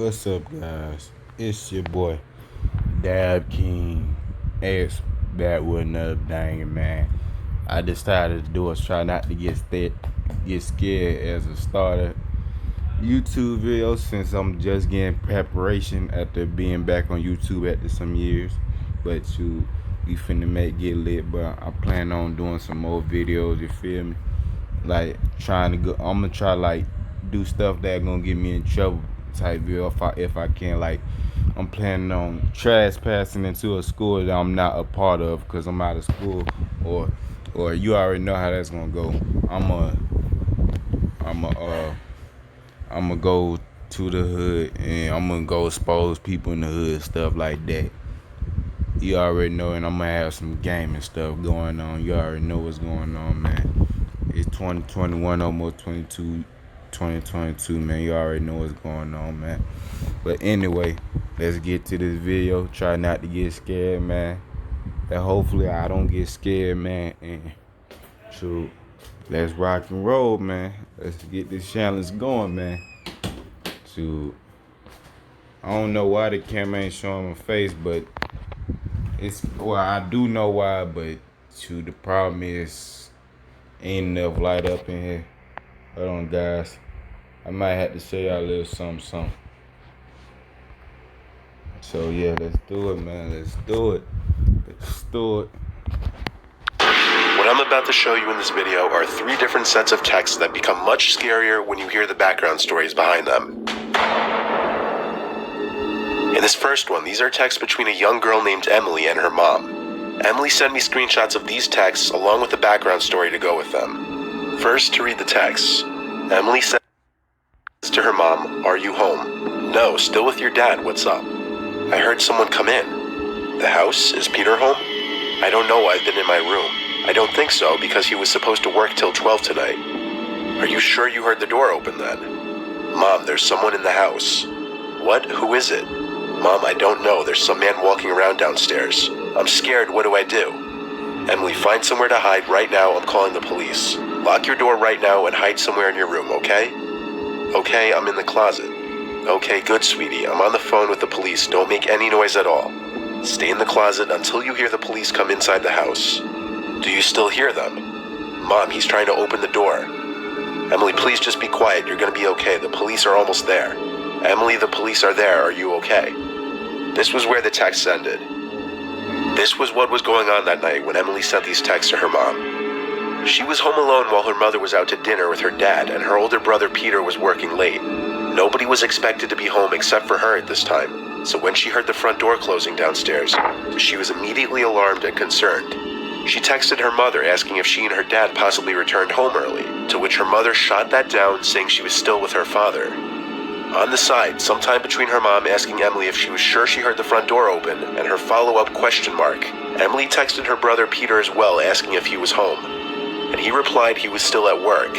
What's up, guys? It's your boy, Dab King. X back with another banger, man. I decided to do is try not to get scared as a starter YouTube video since I'm just getting preparation after being back on YouTube after some years. But we finna get lit, but I plan on doing some more videos, you feel me? Like trying to go, I'm gonna try like do stuff that gonna get me in trouble type video if I can. Like I'm planning on trespassing into a school that I'm not a part of because I'm out of school, or you already know how that's gonna go. I'm gonna go to the hood and I'm gonna go expose people in the hood, stuff like that. You already know, and I'm gonna have some gaming stuff going on. You already know what's going on, man. It's 2021, almost 2022, man. You already know what's going on, man. But anyway, let's get to this video. Try not to get scared, man. And hopefully I don't get scared, man. And so let's rock and roll, man. Let's get this challenge going, man. So I don't know why the camera ain't showing my face, but I do know why, but the problem is ain't enough light up in here. Hold on, guys. I might have to show y'all a little something. So yeah, let's do it, man. Let's do it. What I'm about to show you in this video are 3 different sets of texts that become much scarier when you hear the background stories behind them. In this first one, these are texts between a young girl named Emily and her mom. Emily sent me screenshots of these texts along with the background story to go with them. First, to read the texts. Emily says to her mom, "Are you home?" "No, still with your dad, what's up?" "I heard someone come in." "The house? Is Peter home?" "I don't know, I've been in my room." "I don't think so, because he was supposed to work till 12 tonight." "Are you sure you heard the door open then?" "Mom, there's someone in the house." "What? Who is it?" "Mom, I don't know, there's some man walking around downstairs. I'm scared, what do I do?" "Emily, find somewhere to hide right now, I'm calling the police. Lock your door right now and hide somewhere in your room, okay?" "Okay, I'm in the closet." "Okay, good, sweetie, I'm on the phone with the police, don't make any noise at all. Stay in the closet until you hear the police come inside the house." "Do you still hear them?" "Mom, he's trying to open the door." "Emily, please just be quiet, you're gonna be okay, the police are almost there." "Emily, the police are there, are you okay?" This was where the text ended. This was what was going on that night when Emily sent these texts to her mom. She was home alone while her mother was out to dinner with her dad, and her older brother Peter was working late. Nobody was expected to be home except for her at this time, so when she heard the front door closing downstairs, she was immediately alarmed and concerned. She texted her mother asking if she and her dad possibly returned home early, to which her mother shot that down, saying she was still with her father. On the side, sometime between her mom asking Emily if she was sure she heard the front door open and her follow-up question mark, Emily texted her brother Peter as well asking if he was home, and he replied he was still at work.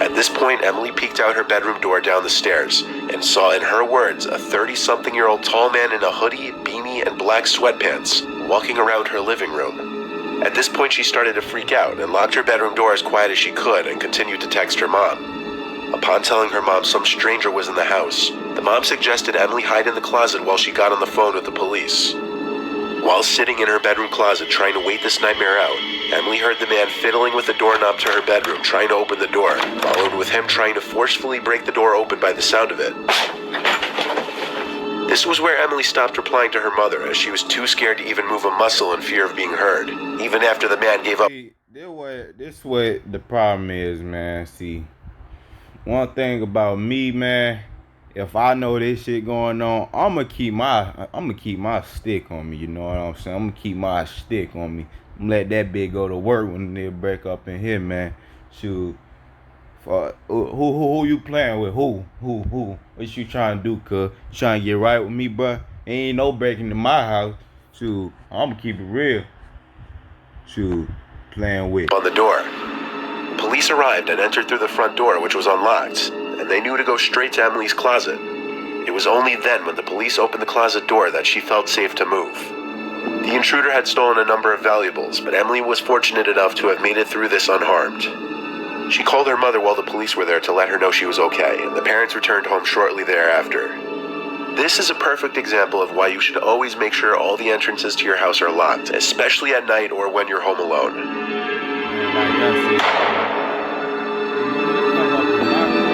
At this point, Emily peeked out her bedroom door down the stairs and saw, in her words, a 30-something-year-old tall man in a hoodie, beanie, and black sweatpants walking around her living room. At this point, she started to freak out and locked her bedroom door as quiet as she could and continued to text her mom. Upon telling her mom some stranger was in the house, the mom suggested Emily hide in the closet while she got on the phone with the police. While sitting in her bedroom closet trying to wait this nightmare out, Emily heard the man fiddling with the doorknob to her bedroom trying to open the door, followed with him trying to forcefully break the door open by the sound of it. This was where Emily stopped replying to her mother, as she was too scared to even move a muscle in fear of being heard, even after the man gave up. This what the problem is, man. See, one thing about me, man, if I know this shit going on, I'ma keep my stick on me, you know what I'm saying? I'ma keep my stick on me. I'm let that bitch go to work when they break up in here, man. Shoot. Who you playing with? Who? What you trying to do, cuz? You trying to get right with me, bruh? Ain't no breaking into my house. Shoot, I'ma keep it real. Shoot, playing with on the door. Police arrived and entered through the front door, which was unlocked, and they knew to go straight to Emily's closet. It was only then, when the police opened the closet door, that she felt safe to move. The intruder had stolen a number of valuables, but Emily was fortunate enough to have made it through this unharmed. She called her mother while the police were there to let her know she was okay, and the parents returned home shortly thereafter. This is a perfect example of why you should always make sure all the entrances to your house are locked, especially at night or when you're home alone.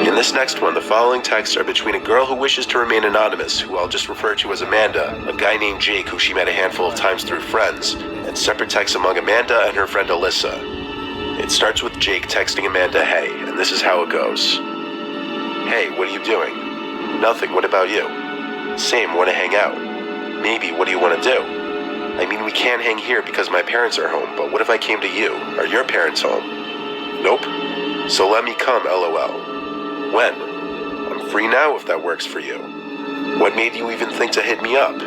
In this next one, the following texts are between a girl who wishes to remain anonymous, who I'll just refer to as Amanda, a guy named Jake who she met a handful of times through friends, and separate texts among Amanda and her friend Alyssa. It starts with Jake texting Amanda, "Hey," and this is how it goes. "Hey, what are you doing?" "Nothing, what about you?" "Same, want to hang out." "Maybe, what do you want to do?" "I mean, we can't hang here because my parents are home, but what if I came to you? Are your parents home?" "Nope." "So let me come, LOL." "When?" "I'm free now if that works for you." "What made you even think to hit me up?"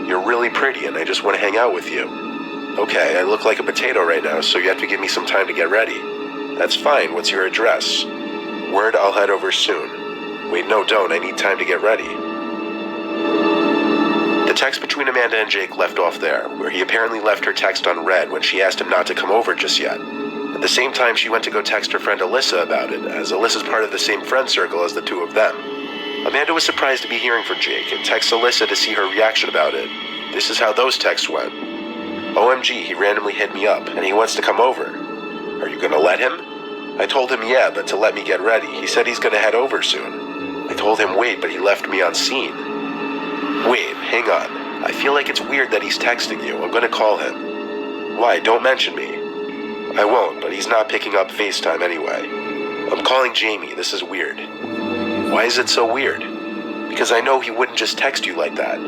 "You're really pretty and I just want to hang out with you." "Okay, I look like a potato right now, so you have to give me some time to get ready." "That's fine, what's your address?" "Word, I'll head over soon." "Wait, no, don't, I need time to get ready." The text between Amanda and Jake left off there, where he apparently left her text unread when she asked him not to come over just yet. At the same time, she went to go text her friend Alyssa about it, as Alyssa's part of the same friend circle as the two of them. Amanda was surprised to be hearing from Jake and texts Alyssa to see her reaction about it. This is how those texts went. "OMG, he randomly hit me up, and he wants to come over. Are you gonna let him?" "I told him yeah, but to let me get ready. He said he's gonna head over soon." "I told him wait, but he left me on scene." "Wait, hang on. I feel like it's weird that he's texting you. I'm gonna call him." "Why, don't mention me." "I won't, but he's not picking up FaceTime anyway." "I'm calling Jamie, this is weird." "Why is it so weird?" "Because I know he wouldn't just text you like that."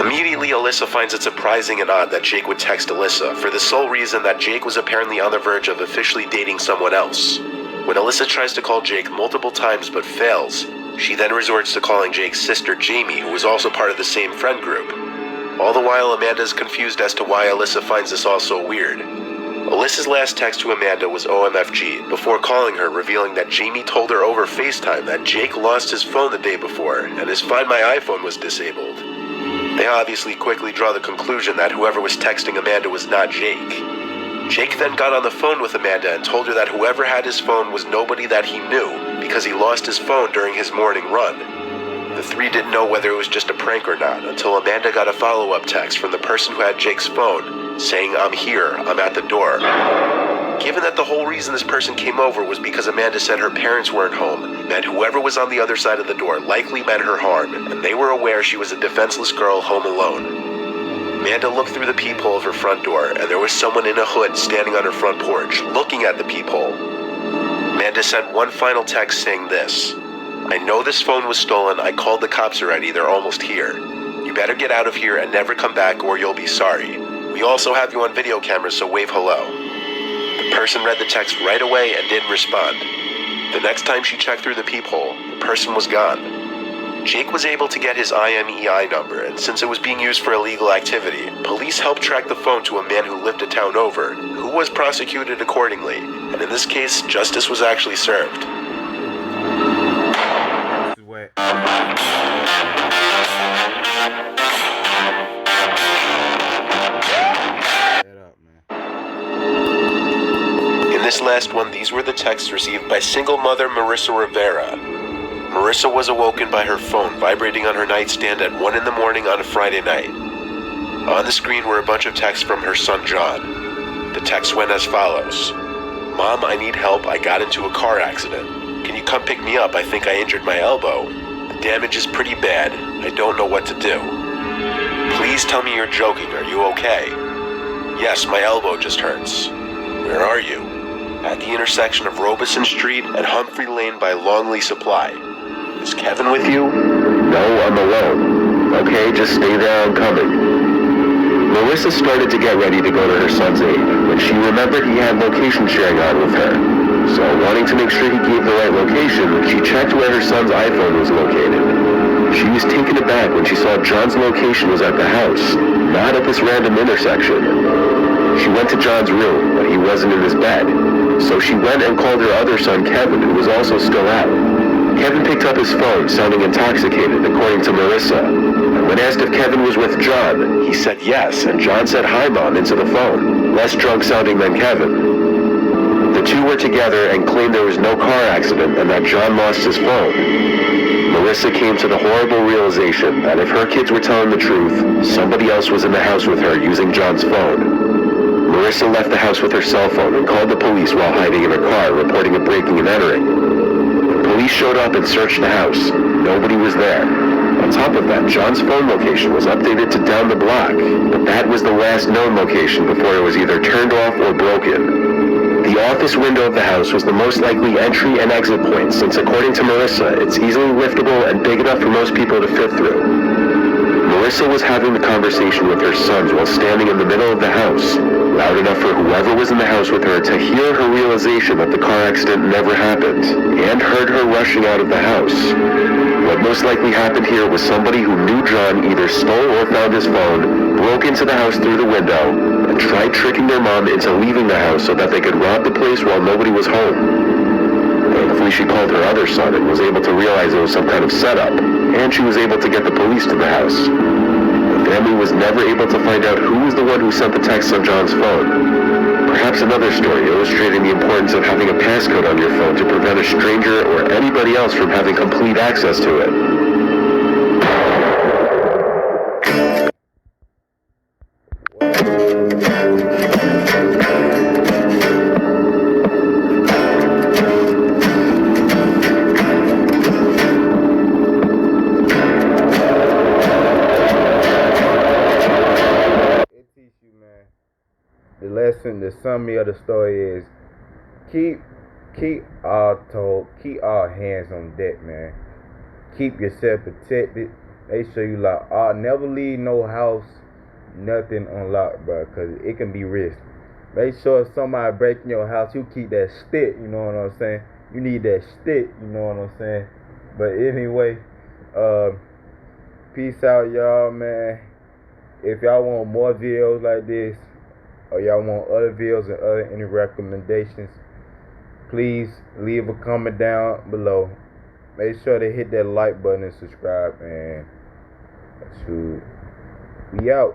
Immediately, Alyssa finds it surprising and odd that Jake would text Alyssa, for the sole reason that Jake was apparently on the verge of officially dating someone else. When Alyssa tries to call Jake multiple times but fails, she then resorts to calling Jake's sister Jamie, who was also part of the same friend group. All the while, Amanda is confused as to why Alyssa finds this all so weird. Alyssa's last text to Amanda was OMFG, before calling her, revealing that Jamie told her over FaceTime that Jake lost his phone the day before, and his Find My iPhone was disabled. They obviously quickly draw the conclusion that whoever was texting Amanda was not Jake. Jake then got on the phone with Amanda and told her that whoever had his phone was nobody that he knew, because he lost his phone during his morning run. The three didn't know whether it was just a prank or not, until Amanda got a follow-up text from the person who had Jake's phone, saying, "I'm here, I'm at the door." Given that the whole reason this person came over was because Amanda said her parents weren't home, meant whoever was on the other side of the door likely meant her harm, and they were aware she was a defenseless girl home alone. Amanda looked through the peephole of her front door, and there was someone in a hood standing on her front porch, looking at the peephole. Amanda sent one final text saying this: "I know this phone was stolen, I called the cops already, they're almost here. You better get out of here and never come back or you'll be sorry. We also have you on video camera, so wave hello." The person read the text right away and didn't respond. The next time she checked through the peephole, the person was gone. Jake was able to get his IMEI number, and since it was being used for illegal activity, police helped track the phone to a man who lived a town over, who was prosecuted accordingly, and in this case, justice was actually served. In this last one, these were the texts received by single mother Marissa Rivera. Marissa was awoken by her phone vibrating on her nightstand at 1 in the morning on a Friday night. On the screen were a bunch of texts from her son John. The text went as follows: "Mom, I need help. I got into a car accident. Can you come pick me up? I think I injured my elbow. The damage is pretty bad. I don't know what to do. Please tell me you're joking. Are you okay? Yes, my elbow just hurts. Where are you? At the intersection of Robeson Street and Humphrey Lane by Longley Supply. Is Kevin with you?" "No, I'm alone." "Okay, just stay there, I'm coming." Marissa started to get ready to go to her son's aid when she remembered he had location sharing on with her. So, wanting to make sure he gave the right location, she checked where her son's iPhone was located. She was taken aback when she saw John's location was at the house, not at this random intersection. She went to John's room, but he wasn't in his bed. So she went and called her other son Kevin, who was also still out. Kevin picked up his phone, sounding intoxicated, according to Marissa. And when asked if Kevin was with John, he said yes, and John said "Hi, Mom" into the phone, less drunk sounding than Kevin. The two were together and claimed there was no car accident and that John lost his phone. Marissa came to the horrible realization that if her kids were telling the truth, somebody else was in the house with her using John's phone. Marissa left the house with her cell phone and called the police while hiding in her car, reporting a breaking and entering. When police showed up and searched the house, nobody was there. On top of that, John's phone location was updated to down the block, but that was the last known location before it was either turned off or broken. The office window of the house was the most likely entry and exit point, since according to Marissa, it's easily liftable and big enough for most people to fit through. Marissa was having the conversation with her sons while standing in the middle of the house, loud enough for whoever was in the house with her to hear her realization that the car accident never happened, and heard her rushing out of the house. What most likely happened here was somebody who knew John either stole or found his phone, broke into the house through the window, and tried tricking their mom into leaving the house so that they could rob the place while nobody was home. Thankfully, she called her other son and was able to realize it was some kind of setup, and she was able to get the police to the house. The family was never able to find out who was the one who sent the text on John's phone. Perhaps another story illustrating the importance of having a passcode on your phone to prevent a stranger or anybody else from having complete access to it. The lesson, the summary of the story is keep all hands on deck, man. Keep yourself protected. Make sure you lock all. Never leave no house, nothing unlocked, bro, cause it can be risky. Make sure if somebody breaking your house, you keep that stick. You know what I'm saying? You need that stick. You know what I'm saying? But anyway, peace out, y'all, man. If y'all want more videos like this, or y'all want other videos and any recommendations, please leave a comment down below. Make sure to hit that like button and subscribe, and shoot, we out.